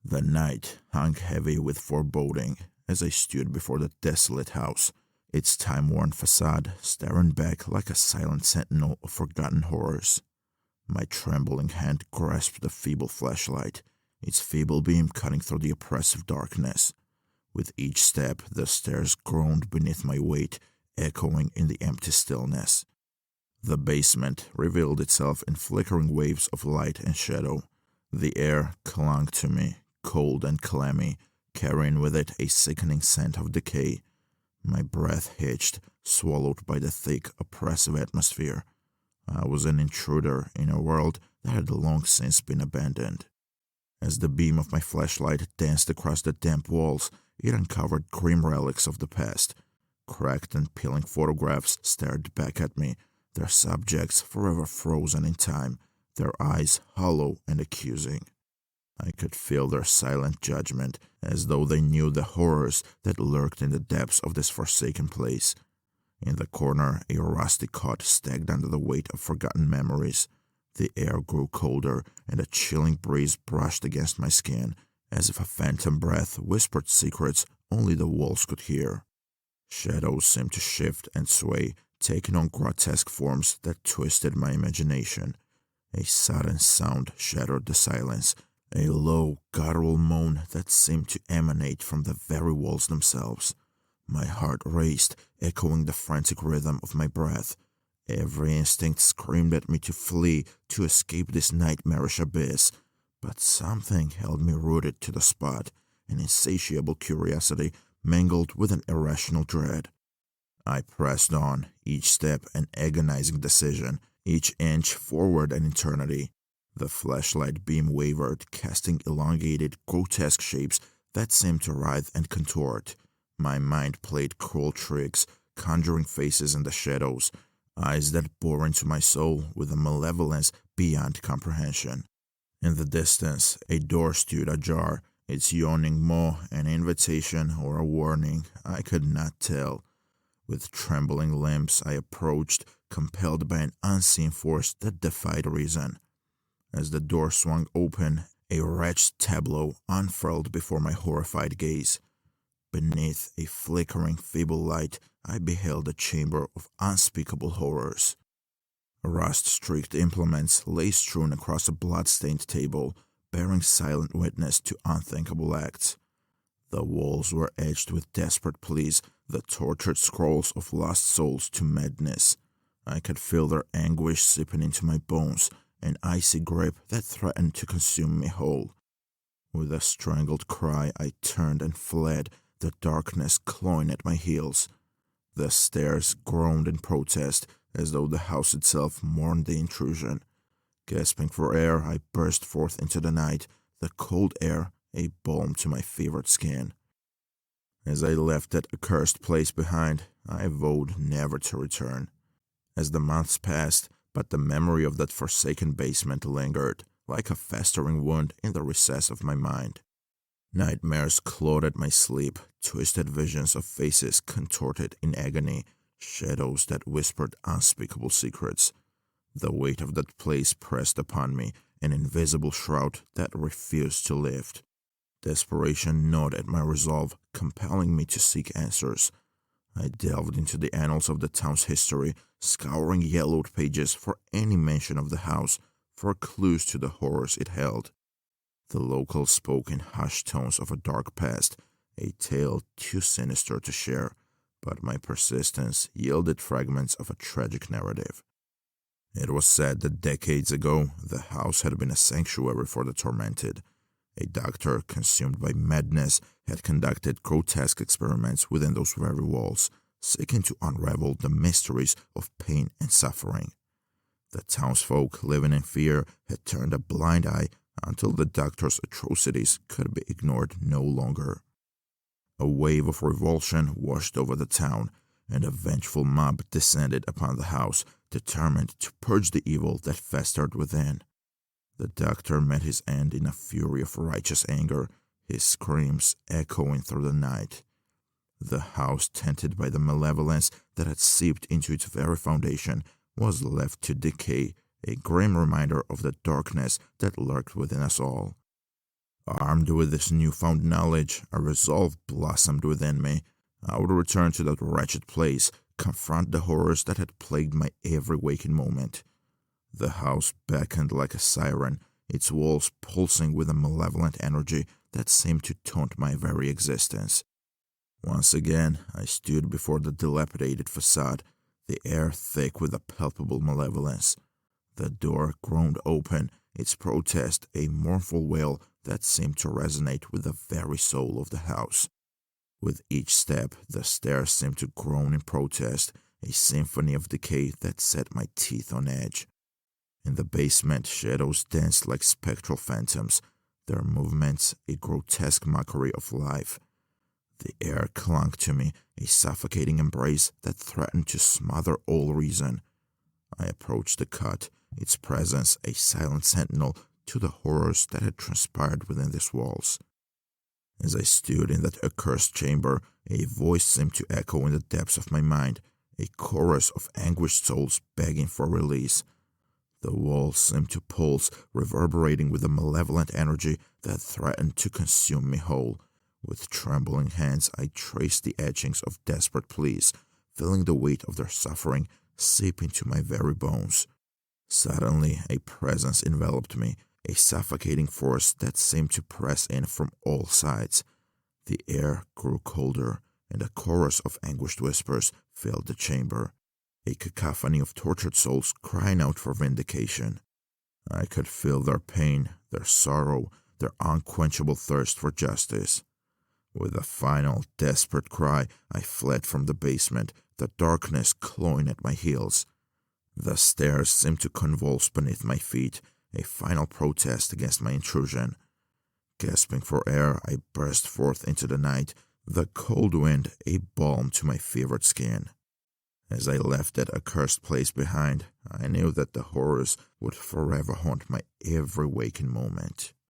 The night hung heavy with foreboding as I stood before the desolate house, its time-worn facade staring back like a silent sentinel of forgotten horrors. My trembling hand grasped the feeble flashlight, its feeble beam cutting through the oppressive darkness. With each step, the stairs groaned beneath my weight, echoing in the empty stillness. The basement revealed itself in flickering waves of light and shadow. The air clung to me, cold and clammy, carrying with it a sickening scent of decay. My breath hitched, swallowed by the thick, oppressive atmosphere. I was an intruder in a world that had long since been abandoned. As the beam of my flashlight danced across the damp walls, it uncovered grim relics of the past. Cracked and peeling photographs stared back at me, their subjects forever frozen in time, their eyes hollow and accusing. I could feel their silent judgment, as though they knew the horrors that lurked in the depths of this forsaken place. In the corner, a rusty cot stagged under the weight of forgotten memories. The air grew colder, and a chilling breeze brushed against my skin, as if a phantom breath whispered secrets only the walls could hear. Shadows seemed to shift and sway, taking on grotesque forms that twisted my imagination. A sudden sound shattered the silence, a low, guttural moan that seemed to emanate from the very walls themselves. My heart raced, echoing the frantic rhythm of my breath. Every instinct screamed at me to flee, to escape this nightmarish abyss. But something held me rooted to the spot, an insatiable curiosity mingled with an irrational dread. I pressed on, each step an agonizing decision, each inch forward an eternity. The flashlight beam wavered, casting elongated, grotesque shapes that seemed to writhe and contort. My mind played cruel tricks, conjuring faces in the shadows, eyes that bore into my soul with a malevolence beyond comprehension. In the distance, a door stood ajar, its yawning maw an invitation or a warning, I could not tell. With trembling limbs, I approached, compelled by an unseen force that defied reason. As the door swung open, a wretched tableau unfurled before my horrified gaze. Beneath a flickering, feeble light, I beheld a chamber of unspeakable horrors. Rust-streaked implements lay strewn across a blood-stained table, bearing silent witness to unthinkable acts. The walls were edged with desperate pleas, the tortured scrolls of lost souls to madness. I could feel their anguish seeping into my bones, an icy grip that threatened to consume me whole. With a strangled cry, I turned and fled, the darkness clawing at my heels. The stairs groaned in protest, as though the house itself mourned the intrusion. Gasping for air, I burst forth into the night, the cold air a balm to my fevered skin. As I left that accursed place behind, I vowed never to return. As the months passed, but the memory of that forsaken basement lingered, like a festering wound in the recess of my mind. Nightmares clawed at my sleep, twisted visions of faces contorted in agony, shadows that whispered unspeakable secrets. The weight of that place pressed upon me, an invisible shroud that refused to lift. Desperation gnawed at my resolve, compelling me to seek answers. I delved into the annals of the town's history, scouring yellowed pages for any mention of the house, for clues to the horrors it held. The locals spoke in hushed tones of a dark past, a tale too sinister to share, but my persistence yielded fragments of a tragic narrative. It was said that decades ago, the house had been a sanctuary for the tormented. A doctor, consumed by madness, had conducted grotesque experiments within those very walls, seeking to unravel the mysteries of pain and suffering. The townsfolk, living in fear, had turned a blind eye until the doctor's atrocities could be ignored no longer. A wave of revulsion washed over the town, and a vengeful mob descended upon the house, determined to purge the evil that festered within. The doctor met his end in a fury of righteous anger, his screams echoing through the night. The house, tainted by the malevolence that had seeped into its very foundation, was left to decay, a grim reminder of the darkness that lurked within us all. Armed with this newfound knowledge, a resolve blossomed within me. I would return to that wretched place, confront the horrors that had plagued my every waking moment. The house beckoned like a siren, its walls pulsing with a malevolent energy that seemed to taunt my very existence. Once again, I stood before the dilapidated facade, the air thick with a palpable malevolence. The door groaned open, its protest a mournful wail that seemed to resonate with the very soul of the house. With each step, the stairs seemed to groan in protest, a symphony of decay that set my teeth on edge. In the basement, shadows danced like spectral phantoms, their movements a grotesque mockery of life. The air clung to me, a suffocating embrace that threatened to smother all reason. I approached the cot, its presence a silent sentinel to the horrors that had transpired within these walls. As I stood in that accursed chamber, a voice seemed to echo in the depths of my mind, a chorus of anguished souls begging for release. The walls seemed to pulse, reverberating with a malevolent energy that threatened to consume me whole. With trembling hands, I traced the etchings of desperate pleas, feeling the weight of their suffering seep into my very bones. Suddenly, a presence enveloped me, a suffocating force that seemed to press in from all sides. The air grew colder, and a chorus of anguished whispers filled the chamber, a cacophony of tortured souls crying out for vindication. I could feel their pain, their sorrow, their unquenchable thirst for justice. With a final, desperate cry, I fled from the basement, the darkness clawing at my heels. The stairs seemed to convulse beneath my feet, a final protest against my intrusion. Gasping for air, I burst forth into the night, the cold wind a balm to my fevered skin. As I left that accursed place behind, I knew that the horrors would forever haunt my every waking moment.